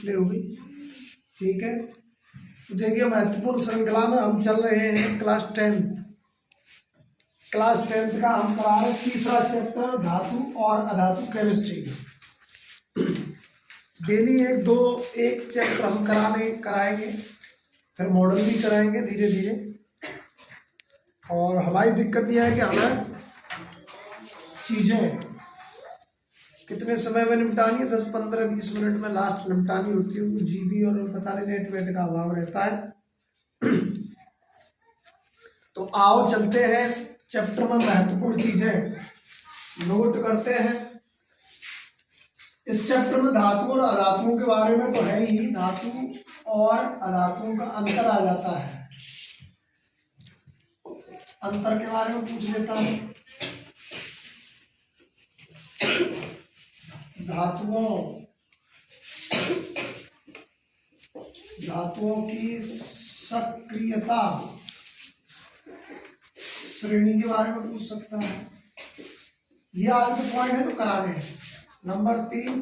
Play हो गई। ठीक है, तो देखिए महत्वपूर्ण श्रृंखला में हम चल रहे हैं क्लास 10th का हम पढ़ा रहे तीसरा चैप्टर धातु और अधातु केमिस्ट्री। डेली एक चैप्टर हम कराएंगे, फिर मॉडल भी कराएंगे धीरे धीरे। और हमारी दिक्कत यह है कि हमें चीज़ें कितने समय में निपटानी है, 10, 15, 20 मिनट में लास्ट निपटानी होती है। उनको जीबी और पता नहीं नेट वेट का अभाव रहता है। तो आओ चलते हैं चैप्टर में महत्वपूर्ण चीजें नोट करते हैं। इस चैप्टर में धातु और अधातुओं के बारे में तो है ही, धातु और अधातुओं का अंतर आ जाता है। अंतर के बारे में पूछ लेता हूं। धातुओं की सक्रियता श्रेणी के बारे में पूछ सकता है। ये आज के पॉइंट है तो कराने हैं। नंबर 3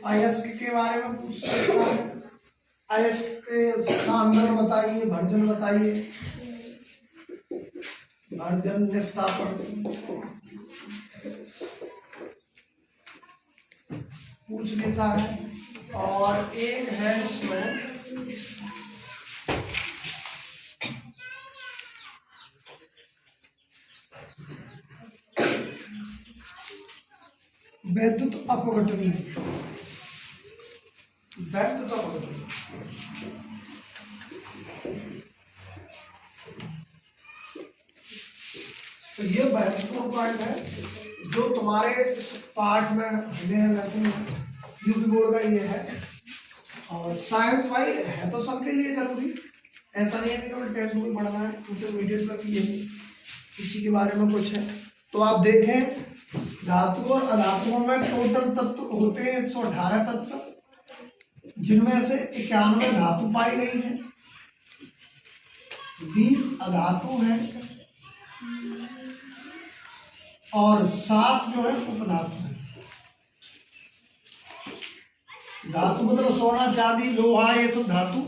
अयस्क के बारे में पूछ सकता है। अयस्क के सांद्रण बताइए, भर्जन बताइए, भर्जन निस्तापन पूछ लेता है। और एक है इसमें वैद्युत अपघटनी। तो ये महत्वपूर्ण पॉइंट है जो तुम्हारे इस पाठ में लेसन यूपी बोर्ड का ये है। और साइंस भाई है तो सबके लिए जरूरी, ऐसा नहीं है कि केवल 10th में पढ़ना है, इंटरमीडिएट में भी यही इसी के बारे में कुछ है। तो आप देखें धातु और अधातुओं में टोटल तत्व होते हैं 118 तत्व, जिनमें से 91 धातु पाई गई है, 20 अधातु हैं और 7 जो है उपधातु हैं। धातु मतलब सोना, चांदी, लोहा, ये सब धातु।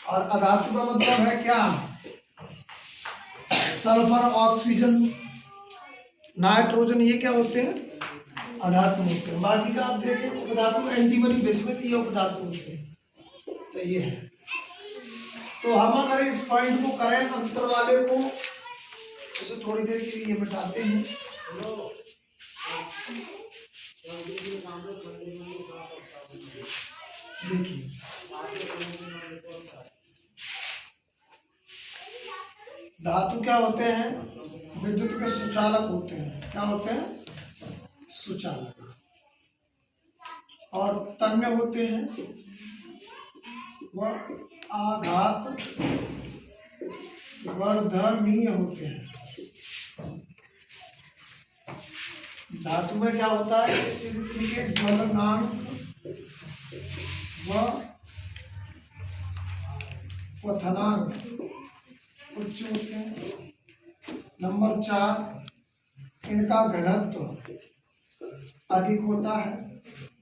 और अधातु का मतलब है क्या? सल्फर, ऑक्सीजन, नाइट्रोजन, ये क्या होते हैं? अधातु होते हैं। बाकी का आप देखें उपधातु, एंटीमनी, विस्मित, ये उपधातु होते हैं। तो ये है। तो हम अगर इस पॉइंट को करें अंतर वाले को, इसे थोड़ी देर के लिए मिटाते हैं। देखिए धातु क्या होते हैं? विद्युत के सुचालक होते हैं। क्या होते हैं? सुचालक। और तन्य होते हैं वह आघात वर्धनीय होते हैं। धातु में क्या होता है? इनके ज्वलनांक व क्वथनांक उच्च होते हैं। नंबर 4 इनका घनत्व अधिक होता है।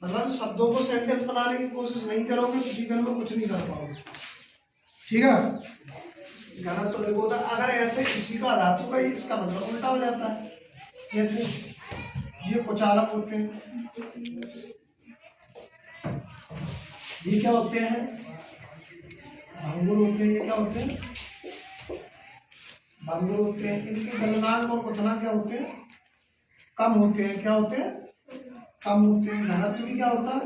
मतलब शब्दों को सेंटेंस बनाने की कोशिश नहीं करोगे तो जीवन में कुछ नहीं कर पाओगे। ठीक है, घनत्व अधिक होता है। अगर ऐसे किसी का धातु का ही इसका मतलब उल्टा हो जाता है। जैसे ये कुचालक होते हैं, ये क्या होते हैं? भंगुर होते हैं। ये क्या होते हैं? भंगुर होते हैं। इनके गलनांक और क्वथनांक क्या होते हैं? कम होते हैं। क्या होते हैं? कम होते हैं। घनत्व भी क्या होता है?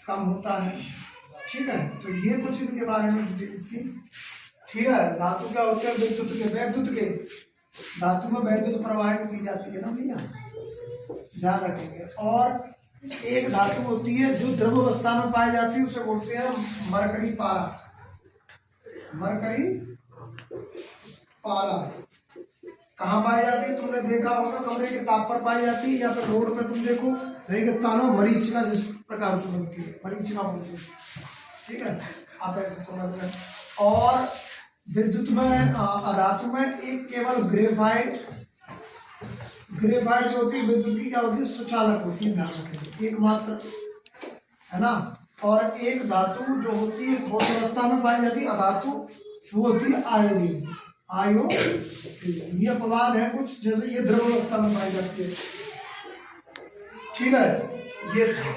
कम होता है। ठीक है, तो ये कुछ इनके बारे में डिटेल्स थी। ठीक है, धातु क्या होते हैं? वैद्युत के धातु में वैद्युत प्रवाहित की जाती है ना भैया, ध्यान रखेंगे। और एक धातु होती है जो द्रव अवस्था में पाई जाती है, उसे बोलते हैं मरकरी पारा। मरकरी पारा कहाँ पाई जाती है? तुमने देखा होगा कमरे के ताप पर पाई जाती है, या फिर रोड पे तुम देखो रेगिस्तानों मरीचिका जिस प्रकार से बनती है, मरीचिका बनती है। ठीक है, आप ऐसे समझ रहे हैं। और विद्युत में अधातु में एक केवल ग्रेफाइट जो होती है विद्युत की क्या होती है? सुचालक होती है। ध्यान रखेंगे, एकमात्र है ना। और एक धातु जो होती है ठोस अवस्था में पाई जाती है अधातु, वो होती है आयोडीन। आयोडीन ये अपवाद है कुछ, जैसे ये द्रव अवस्था में पाई जाती है। ठीक है, ये था।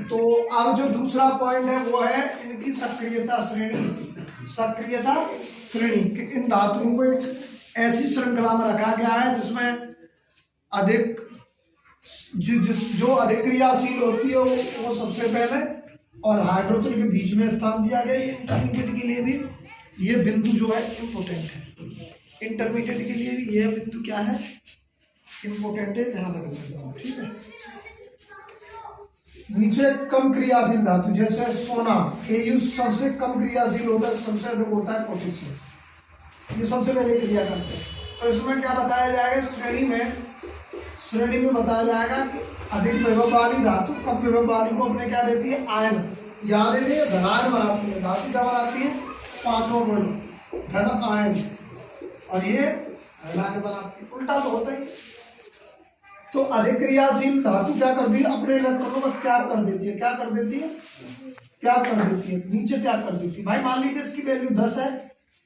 तो अब जो दूसरा पॉइंट है वो है इनकी सक्रियता श्रेणी। सक्रियता श्रेणी, इन धातुओं को एक ऐसी श्रृंखला में रखा गया है जिसमें अधिक जो अधिक क्रियाशील होती है वो सबसे पहले, और हाइड्रोजन के बीच में स्थान दिया गया है इंटरमीडिएट के लिए भी। ये बिंदु जो है इम्पोर्टेंट है, इंटरमीडिएट के लिए भी यह बिंदु क्या है, इम्पोर्टेंट है, ध्यान रखना। ठीक है, नीचे कम क्रियाशील धातु जैसे सोना, Au सबसे कम क्रियाशील होता है, सबसे अधिक होता है पोटेशियम। ये सबसे पहले क्रिया करते हैं। तो इसमें क्या बताया जाएगा, श्रेणी में बताया जाएगा कि अधिक विभव वाली धातु कम विभव वाली को अपने क्या देती है, आयन। याद है, धनायन बनाती है धातु, क्या बनाती है, पांचवा पॉइंट धन आयन, और ये ऋणायन बनाती है। उल्टा तो होता ही। तो अधिक क्रियाशील धातु क्या करती है, अपने इलेक्ट्रॉनों का त्याग कर देती है। क्या कर देती है, त्याग कर देती है, नीचे त्याग कर देती है। भाई मान लीजिए इसकी वैल्यू 10 है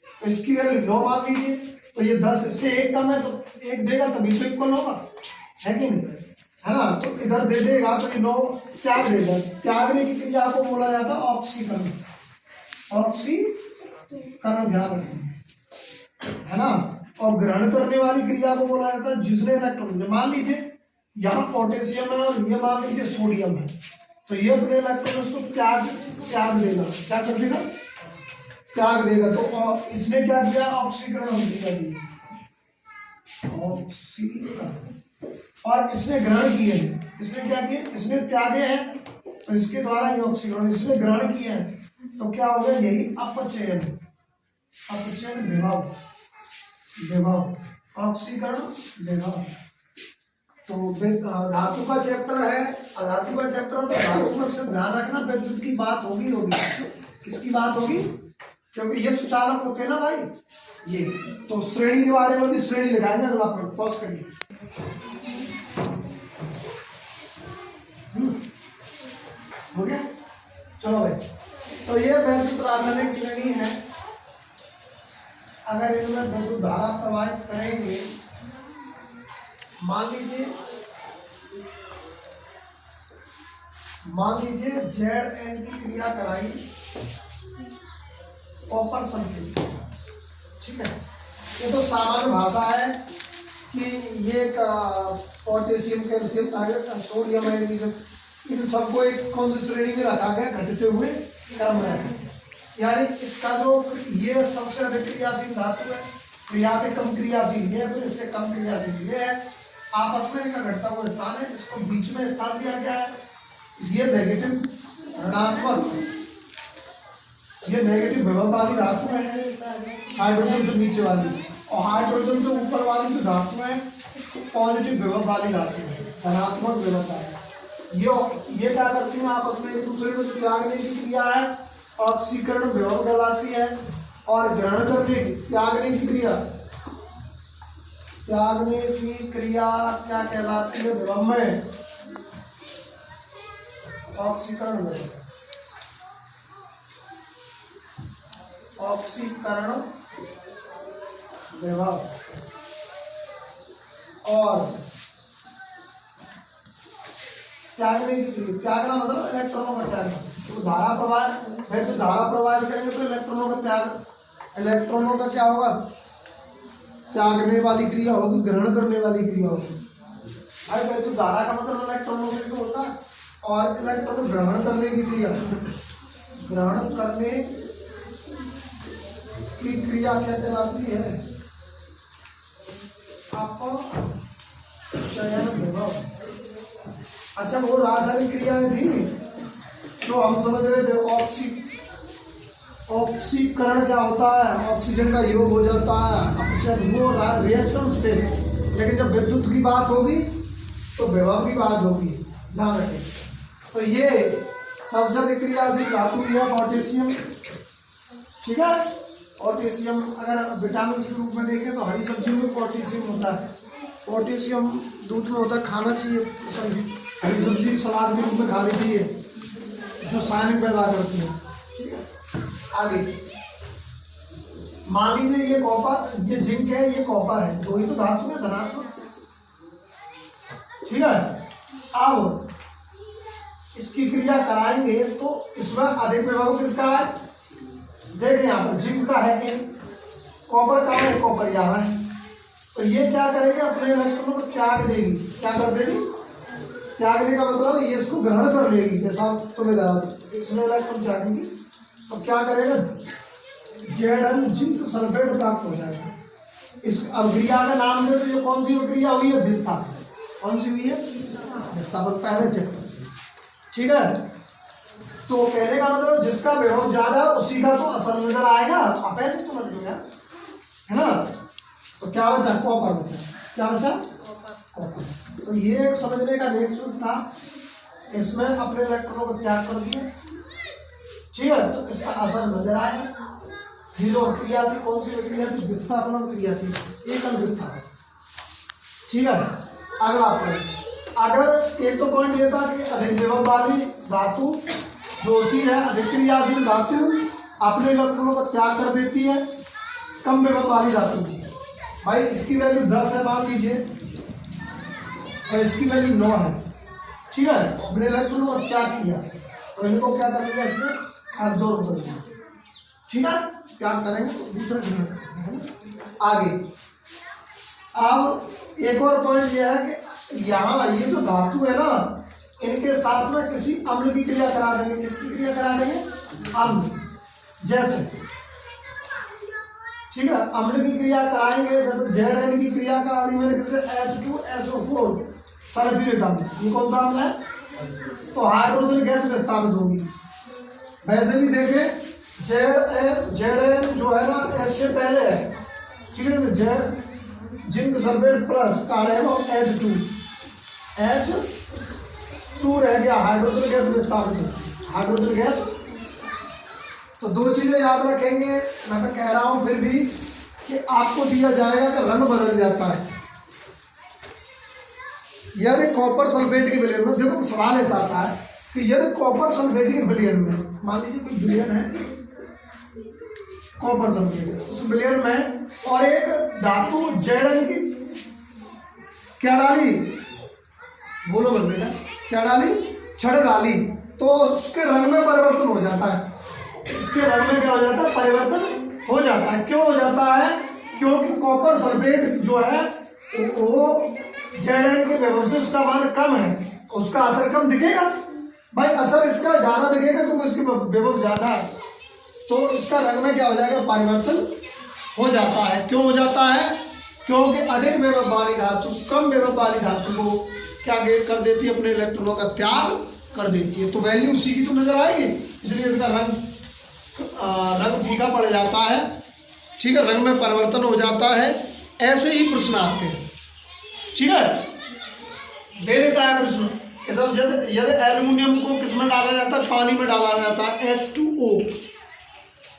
तो इसकी वैल्यू 9 मान लीजिए, तो ये 10 इससे 1 कम है तो 1 देगा तभी तो इक्वल होगा, है कि नहीं, है ना। तो इधर दे देगा तो ये 9 त्याग देगा। त्यागने की क्रिया को बोला जाता है ऑक्सीकरण। ऑक्सीकरण ध्यान रखें, है ना। और ग्रहण करने वाली क्रिया को बोला जाता है जिसने इलेक्ट्रॉन, मान लीजिए यहाँ पोटेशियम है और ये मान लीजिए सोडियम है, तो ये अपने इलेक्ट्रॉन उसको त्याग देगा। क्या कर देगा, त्याग देगा। तो इसने क्या किया, ऑक्सीकरण किया, ऑक्सीकरण। और इसने ग्रहण किए हैं, इसने क्या किया, इसने त्यागे हैं तो इसके द्वारा ये ऑक्सीकरण, इसने ग्रहण किए हैं तो क्या होगा, यही अपचयन, अपचयन विभव, ऑक्सीकरण विभव। तो धातु का चैप्टर है, अधातु का चैप्टर हो तो धातु में से ध्यान रखना विद्युत की बात होगी। किसकी बात होगी, क्योंकि ये सुचालक होते हैं ना भाई ये। तो श्रेणी के बारे में भी श्रेणी लगाएंगे, अगला पॉइंट पॉज करिए। हो गया, चलो भाई। तो ये वैद्युत रासायनिक श्रेणी है। अगर इनमें विद्युत धारा प्रवाहित करेंगे, मान लीजिए Zn की क्रिया कराई कॉपर सल्फेट के साथ। ठीक है, ये तो सामान्य भाषा है कि ये पोटेशियम, कैल्शियम, सोडियम, मैग्नीशियम, इन सबको एक कौन सी श्रेणी में रखा गया, घटते हुए क्रम में रखा गया। यानी इसका जो ये सबसे अधिक क्रियाशील धातु है, क्रिया के कम क्रियाशील ये है, इससे कम क्रियाशील ये है, आपस में इनका घटता हुआ स्थान है, इसको बीच में स्थान दिया गया है। ये नेगेटिव ऋणात्मक, ये नेगेटिव विभव वाली धातु है हाइड्रोजन से नीचे वाली, और हाइड्रोजन से ऊपर वाली जो धातु है पॉजिटिव विभव वाली धातु है, धनात्मक विभव है। ये क्या करती है, आपस में एक दूसरे को त्यागने की क्रिया है, ऑक्सीकरण विभव कहलाती है, और ग्रहण करने की, त्यागने की क्रिया क्या कहलाती है, विभव में ऑक्सीकरण विभव, ऑक्सीकरण विभव। और त्यागने की क्रिया, त्यागना मतलब इलेक्ट्रॉनों का त्याग। तो धारा प्रवाह, फिर तो धारा प्रवाहित करेंगे तो इलेक्ट्रॉनों का त्याग, इलेक्ट्रॉनों का क्या होगा, त्यागने वाली क्रिया होगी, ग्रहण करने वाली क्रिया होगी। भाई फिर तो धारा का मतलब इलेक्ट्रॉनों से होता है, और इलेक्ट्रॉन ग्रहण करने की क्रिया, ग्रहण करने की क्रिया क्या कहलाती है, अपचयन विभव। अच्छा, वो रासायनिक क्रियाएं थी जो हम समझ रहे थे, ऑक्सीकरण क्या होता है, ऑक्सीजन का योग हो जाता है, अपचयन, वो रिएक्शंस थे। लेकिन जब विद्युत की बात होगी तो विभव की बात होगी, ध्यान रखें। तो ये सबसे अधिक क्रियाशील धातु है पोटेशियम। ठीक है, पोटेशियम अगर विटामिन के रूप में देखें तो हरी सब्जी में पोटेशियम होता है, पोटेशियम दूध में होता है, खाना चाहिए, हरी सब्जी सलाद के रूप में खानी चाहिए। जो शाइनिंग पैदा करती है। ठीक है, आगे मान लीजिए ये कॉपर, ये जिंक है, ये कॉपर है, दो ही तो धातु है धनात्मक। ठीक है, अब इसकी क्रिया कराएंगे तो इसमें अधिक विभव किसका है? देखिए यहाँ पर जिंक का है कि कॉपर का है, कॉपर यहाँ है, तो ये क्या करेगी? अपने इलेक्ट्रॉनों को त्याग देगी। क्या कर देगी? त्यागने का मतलब ये इसको ग्रहण कर लेगी। जैसा तुम्हें बताया इसमें इलेक्ट्रॉन त्यागेगी तो क्या करेगा? Zn जिंक सल्फेट प्राप्त हो जाएगा। इस अभिक्रिया का नाम दे तो ये कौन सी अभिक्रिया हुई है? विस्थापन। कौन सी हुई है? विस्थापन, पहले चैप्टर से। ठीक है, तो कहने का मतलब जिसका विभव ज्यादा उसी का तो असर नजर आएगा। आप ऐसे समझ लो यार, है ना। तो क्या बचा? कॉपर बचा। क्या बचा? कॉपर। तो ये एक समझने का रिएक्शन था। इसमें अपने इलेक्ट्रॉनों को त्याग कर दिया। ठीक है, तो इसका असर नजर आया। ये जो क्रिया थी कौन सी क्रिया थी? विस्थापन क्रिया थी, एकल विस्थापन। ठीक है, अगला पॉइंट। अगर एक तो पॉइंट ये था कि अधिक विभव वाली धातु जो होती है, अधिक क्रियाशील धातु अपने इलेक्ट्रॉनों को त्याग कर देती है। कम विभव वाली धातु, भाई इसकी वैल्यू 10 है मान लीजिए और इसकी वैल्यू 9 है। ठीक है, अपने इलेक्ट्रॉनों को त्याग किया तो इनको क्या कर लिया? इसमें एब्जॉर्ब कर लिया। ठीक है, त्याग करेंगे तो दूसरा ग्रहण करेंगे। आगे अब एक और पॉइंट यह है कि यहाँ ये जो धातु है ना, इनके साथ में किसी अम्ल की क्रिया करा देंगे। किसकी क्रिया करा देंगे? अम्ल। जैसे ठीक है, अम्ल की क्रिया कराएंगे, जैसे Zn की क्रिया करा दी मैंने किससे? H2SO4 सल्फ्यूरिक अम्ल। ये कौन सा अम्ल है? तो हाइड्रोजन गैस विस्थापित होगी। वैसे भी देखें Zn जो है ना H से पहले है। ठीक है, जिंक सल्फेट प्लस का रहेगा H2 रह गया, हाइड्रोजन गैस विस्थापित। हाइड्रोजन गैस, तो दो चीजें याद रखेंगे। मैं तो कह रहा हूं फिर भी कि आपको दिया जाएगा कि रंग बदल जाता है। यदि कॉपर सल्फेट के विलयन में, देखो सवाल ऐसा आता है कि यदि कॉपर सल्फेट के विलयन में, मान लीजिए कोई विलयन है कॉपर सल्फेट, उस विलयन में और एक धातु Zn की क्या डाली? बोलो बंदे ना, क्या डाली? छड़ डाली, तो उसके रंग में परिवर्तन हो जाता है। इसके रंग में क्या हो जाता है? परिवर्तन हो जाता है। क्यों हो जाता है? क्योंकि कॉपर सल्फेट जो है वो Zn के विभव से उसका मान कम है, उसका असर कम दिखेगा। भाई असर इसका ज्यादा दिखेगा क्योंकि उसकी विभव ज्यादा है, तो इसका रंग में क्या हो जाएगा? परिवर्तन हो जाता है। क्यों हो जाता है? क्योंकि अधिक विभव वाली धातु कम विभव वाली धातु को क्या कर देती है? अपने इलेक्ट्रॉनों का त्याग कर देती है। तो वैल्यू उसी की तो नजर आएगी, इसलिए इसका रंग फीका पड़ जाता है। ठीक है, रंग में परिवर्तन हो जाता है। ऐसे ही प्रश्न आते हैं। ठीक है, दे देता है प्रश्न। यदि एल्युमिनियम को किस में डाला जाता है? पानी में डाला जाता है, H2O।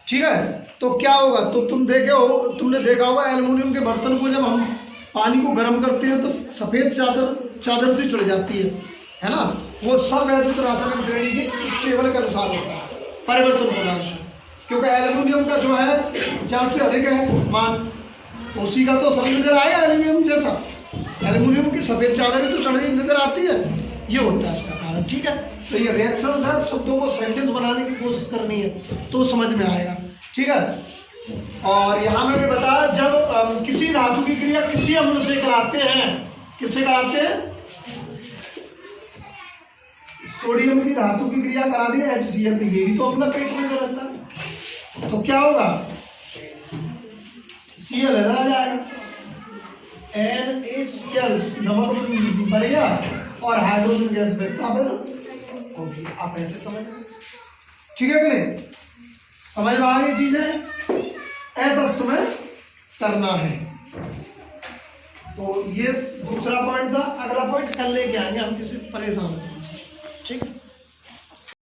ठीक है, तो क्या होगा? तो तुमने देखा होगा एल्युमिनियम के बर्तन को जब हम पानी को गर्म करते हैं तो सफेद चादर से चढ़ जाती है ना। वो सब वैद्युत रासायनिक श्रेणी के इस टेबल के अनुसार होता है, परिवर्तन होगा उसमें। क्योंकि एल्युमिनियम का जो है 4 से अधिक है मान, तो उसी का तो सब नजर आएगा एल्युमिनियम जैसा। एल्युमिनियम की सफेद चादर तो चढ़ी नजर आती है, ये होता है इसका कारण। ठीक है, तो ये रिएक्शन है, शब्दों को सेंटेंस बनाने की कोशिश करनी है तो समझ में आएगा। ठीक है, और यहाँ मैंने बताया जब किसी धातु की क्रिया किसी अम्ल से कराते हैं, किससे कराते हैं? सोडियम की धातु की क्रिया करा दी HCl, तो ये भी तो अपना पेट में रहता है, तो क्या होगा? Cl इधर आ जाएगा, NaCl नमक बढ़ गया और हाइड्रोजन गैस विस्थापित होगी। आप ऐसे समझ, ठीक है कि नहीं? समझ में आ गई चीजें? ऐसा तुम्हें करना है। तो ये दूसरा पॉइंट था। अगला पॉइंट कल लेके आएंगे हम, किसी परेशान। ठीक है।